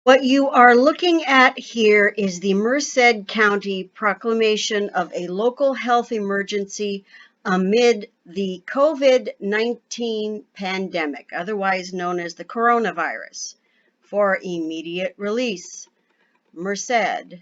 What you are looking at here is the Merced County proclamation of a local health emergency amid the COVID-19 pandemic, otherwise known as the coronavirus, for immediate release. Merced,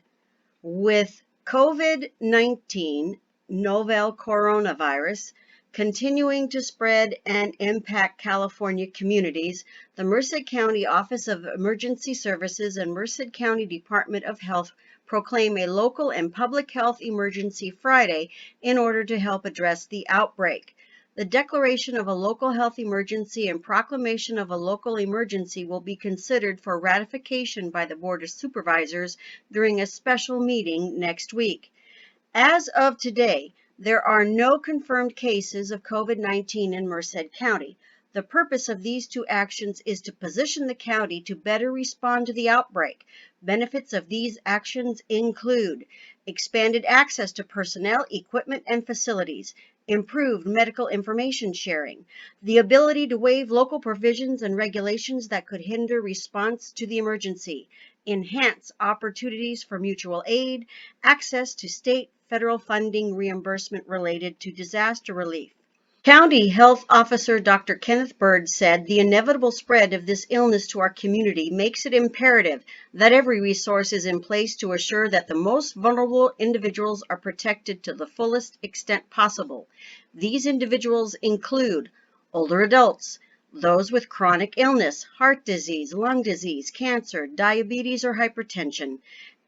with COVID-19 novel coronavirus continuing to spread and impact California communities, the Merced County Office of Emergency Services and Merced County Department of Health proclaim a local and public health emergency Friday in order to help address the outbreak. The declaration of a local health emergency and proclamation of a local emergency will be considered for ratification by the Board of Supervisors during a special meeting next week. As of today, there are no confirmed cases of COVID-19 in Merced County. The purpose of these two actions is to position the county to better respond to the outbreak. Benefits of these actions include expanded access to personnel, equipment, and facilities, improved medical information sharing, the ability to waive local provisions and regulations that could hinder response to the emergency, enhance opportunities for mutual aid, access to state, federal funding reimbursement related to disaster relief. County Health Officer Dr. Kenneth Bird said the inevitable spread of this illness to our community makes it imperative that every resource is in place to assure that the most vulnerable individuals are protected to the fullest extent possible. These individuals include older adults, those with chronic illness, heart disease, lung disease, cancer, diabetes, or hypertension,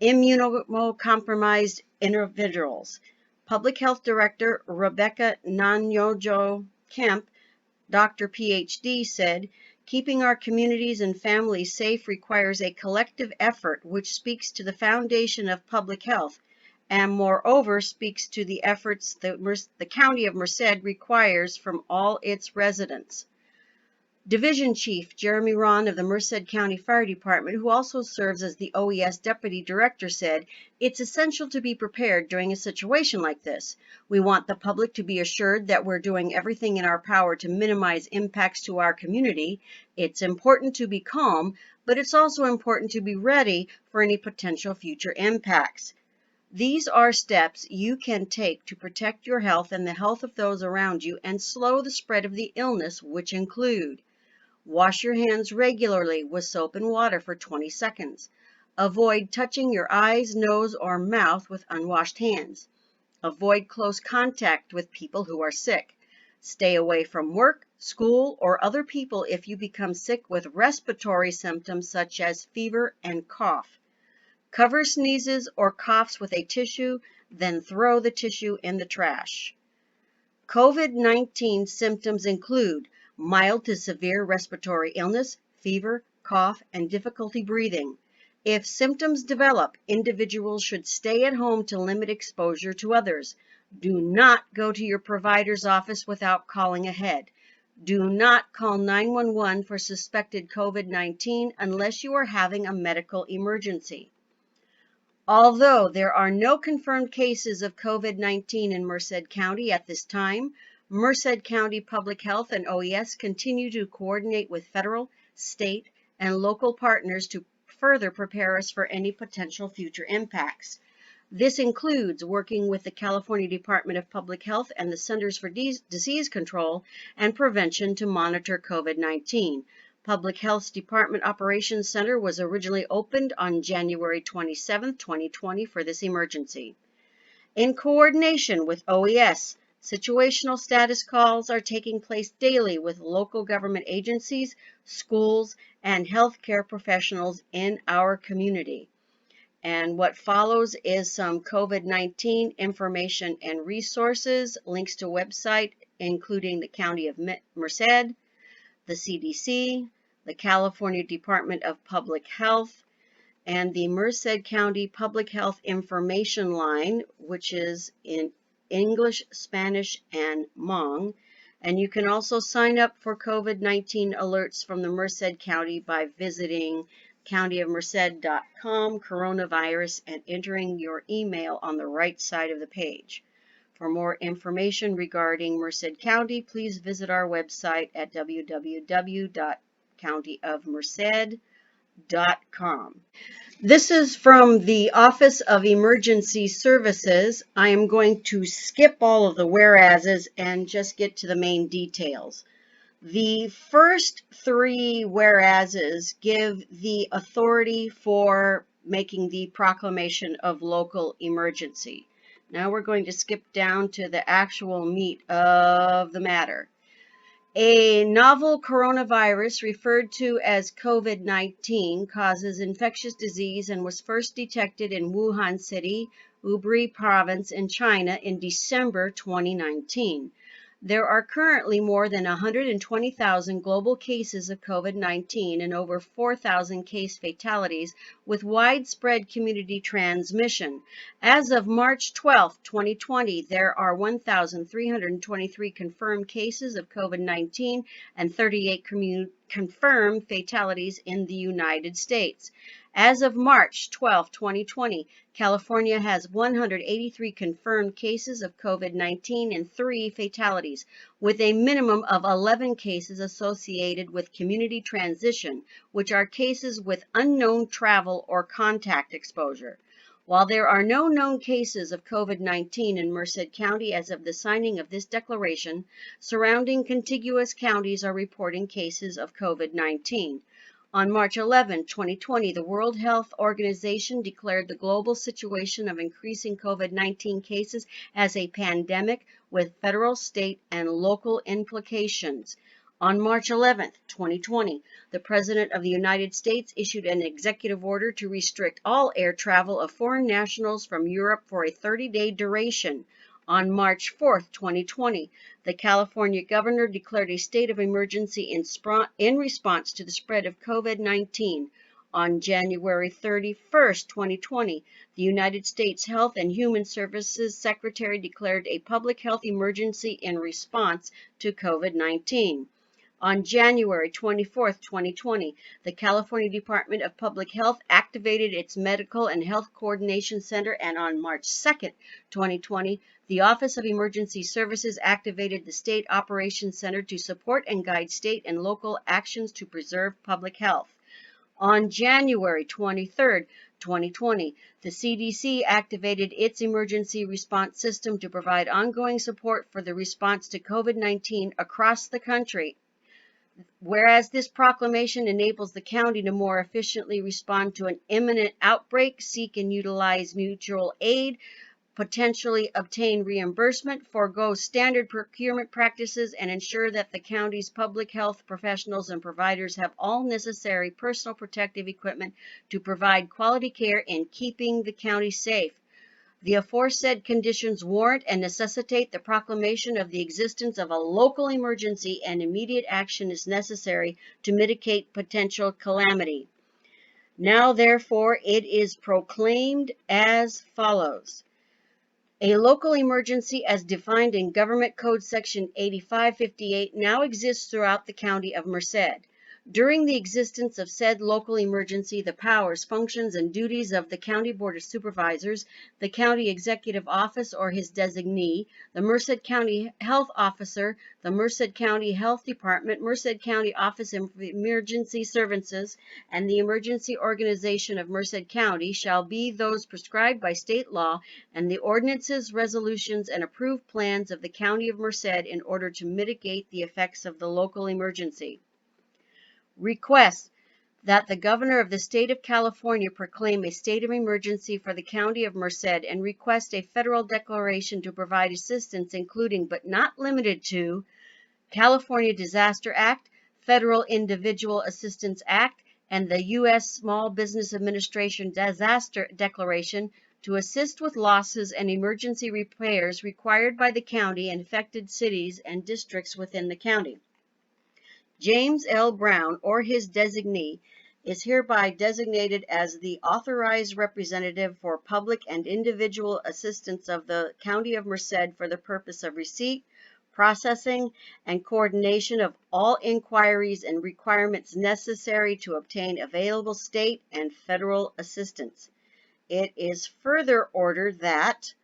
immunocompromised individuals. Public Health Director Rebecca Nanyojo Kemp, Dr. PhD, said, keeping our communities and families safe requires a collective effort which speaks to the foundation of public health and moreover speaks to the efforts that the County of Merced requires from all its residents. Division Chief Jeremy Ron of the Merced County Fire Department, who also serves as the OES Deputy Director, said, it's essential to be prepared during a situation like this. We want the public to be assured that we're doing everything in our power to minimize impacts to our community. It's important to be calm, but it's also important to be ready for any potential future impacts. These are steps you can take to protect your health and the health of those around you and slow the spread of the illness, which include wash your hands regularly with soap and water for 20 seconds. Avoid touching your eyes, nose, or mouth with unwashed hands. Avoid close contact with people who are sick. Stay away from work, school, or other people if you become sick with respiratory symptoms such as fever and cough. Cover sneezes or coughs with a tissue, then throw the tissue in the trash. COVID-19 symptoms include mild to severe respiratory illness, fever, cough, and difficulty breathing. If symptoms develop, individuals should stay at home to limit exposure to others. Do not go to your provider's office without calling ahead. Do not call 911 for suspected COVID-19 unless you are having a medical emergency. Although there are no confirmed cases of COVID-19 in Merced County at this time, Merced County Public Health and OES continue to coordinate with federal, state, and local partners to further prepare us for any potential future impacts. This includes working with the California Department of Public Health and the Centers for Disease Control and Prevention to monitor COVID-19. Public Health's Department Operations Center was originally opened on January 27, 2020 for this emergency. In coordination with OES, situational status calls are taking place daily with local government agencies, schools, and healthcare professionals in our community. And what follows is some COVID-19 information and resources, links to website, including the County of Merced, the CDC, the California Department of Public Health, and the Merced County Public Health Information Line, which is in English, Spanish, and Hmong. And you can also sign up for COVID-19 alerts from the Merced County by visiting countyofmerced.com coronavirus and entering your email on the right side of the page. For more information regarding Merced County, please visit our website at www.countyofmerced.com. This is from the Office of Emergency Services. I am going to skip all of the whereases and just get to the main details. The first three whereases give the authority for making the proclamation of local emergency. Now we're going to skip down to the actual meat of the matter. A novel coronavirus referred to as COVID-19 causes infectious disease and was first detected in Wuhan City, Hubei Province in China in December 2019. There are currently more than 120,000 global cases of COVID-19 and over 4,000 case fatalities with widespread community transmission. As of March 12, 2020, there are 1,323 confirmed cases of COVID-19 and 38 confirmed fatalities in the United States. As of March 12, 2020, California has 183 confirmed cases of COVID-19 and 3 fatalities, with a minimum of 11 cases associated with community transition, which are cases with unknown travel or contact exposure. While there are no known cases of COVID-19 in Merced County as of the signing of this declaration, surrounding contiguous counties are reporting cases of COVID-19. On March 11, 2020, the World Health Organization declared the global situation of increasing COVID-19 cases as a pandemic with federal, state, and local implications. On March 11, 2020, the President of the United States issued an executive order to restrict all air travel of foreign nationals from Europe for a 30-day duration. On March 4, 2020, the California governor declared a state of emergency in response to the spread of COVID-19. On January 31, 2020, the United States Health and Human Services Secretary declared a public health emergency in response to COVID-19. On January 24, 2020, the California Department of Public Health activated its Medical and Health Coordination Center, and on March 2, 2020, the Office of Emergency Services activated the State Operations Center to support and guide state and local actions to preserve public health. On January 23, 2020, the CDC activated its emergency response system to provide ongoing support for the response to COVID-19 across the country. Whereas this proclamation enables the county to more efficiently respond to an imminent outbreak, seek and utilize mutual aid, potentially obtain reimbursement, forego standard procurement practices, and ensure that the county's public health professionals and providers have all necessary personal protective equipment to provide quality care in keeping the county safe. The aforesaid conditions warrant and necessitate the proclamation of the existence of a local emergency, and immediate action is necessary to mitigate potential calamity. Now, therefore, it is proclaimed as follows. A local emergency as defined in Government Code Section 8558 now exists throughout the County of Merced. During the existence of said local emergency, the powers, functions, and duties of the County Board of Supervisors, the County Executive Office or his designee, the Merced County Health Officer, the Merced County Health Department, Merced County Office of Emergency Services, and the Emergency Organization of Merced County shall be those prescribed by state law and the ordinances, resolutions, and approved plans of the County of Merced in order to mitigate the effects of the local emergency. Request that the governor of the state of California proclaim a state of emergency for the county of Merced and request a federal declaration to provide assistance, including but not limited to California Disaster Act, Federal Individual Assistance Act, and the U.S. Small Business Administration Disaster Declaration to assist with losses and emergency repairs required by the county and affected cities and districts within the county. James L. Brown, or his designee, is hereby designated as the authorized representative for public and individual assistance of the County of Merced for the purpose of receipt, processing, and coordination of all inquiries and requirements necessary to obtain available state and federal assistance. It is further ordered that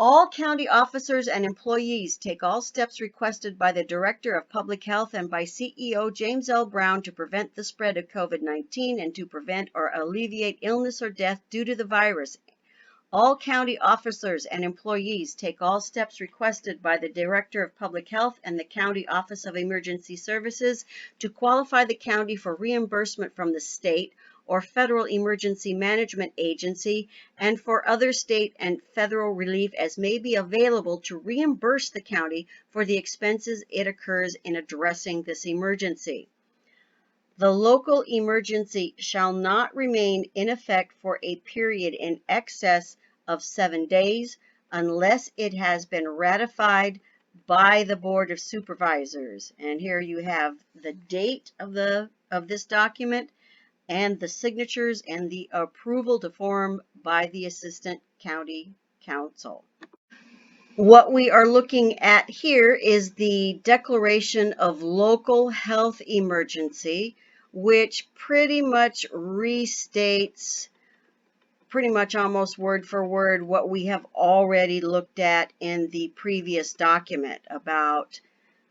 All county officers and employees take all steps requested by the Director of Public Health and by CEO James L. Brown to prevent the spread of COVID-19 and to prevent or alleviate illness or death due to the virus. All county officers and employees take all steps requested by the Director of Public Health and the County Office of Emergency Services to qualify the county for reimbursement from the state or federal emergency management agency and for other state and federal relief as may be available to reimburse the county for the expenses it occurs in addressing this emergency. The local emergency shall not remain in effect for a period in excess of 7 days unless it has been ratified by the Board of Supervisors. And here you have the date of this document and the signatures and the approval to form by the Assistant County Council. What we are looking at here is the Declaration of Local Health Emergency, which pretty much restates, pretty much almost word for word, what we have already looked at in the previous document about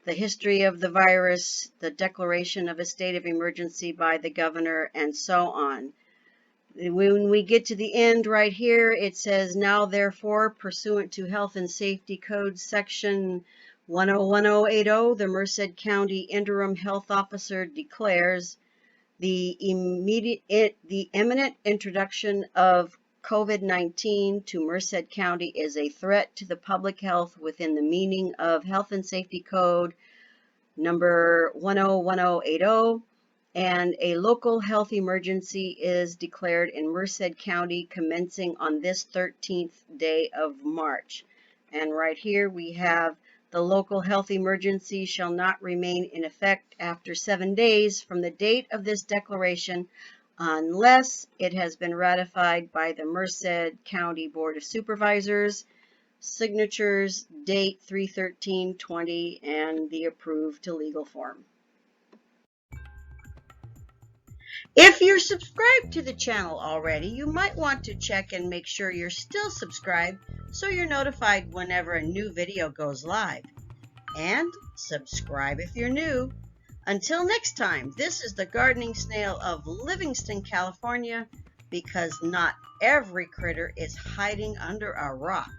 the history of the virus, the declaration of a state of emergency by the governor, and so on. When we get to the end right here, it says, now therefore, pursuant to Health and Safety Code Section 101080, the Merced County Interim Health Officer declares the imminent introduction of COVID-19 to Merced County is a threat to the public health within the meaning of Health and Safety Code number 101080, and a local health emergency is declared in Merced County commencing on this 13th day of March. And right here we have the local health emergency shall not remain in effect after 7 days from the date of this declaration unless it has been ratified by the Merced County Board of Supervisors, signatures, date 3/13/20, and the approved to legal form. If you're subscribed to the channel already, you might want to check and make sure you're still subscribed so you're notified whenever a new video goes live. And subscribe if you're new. Until next time, this is the Gardening Snail of Livingston, California, because not every critter is hiding under a rock.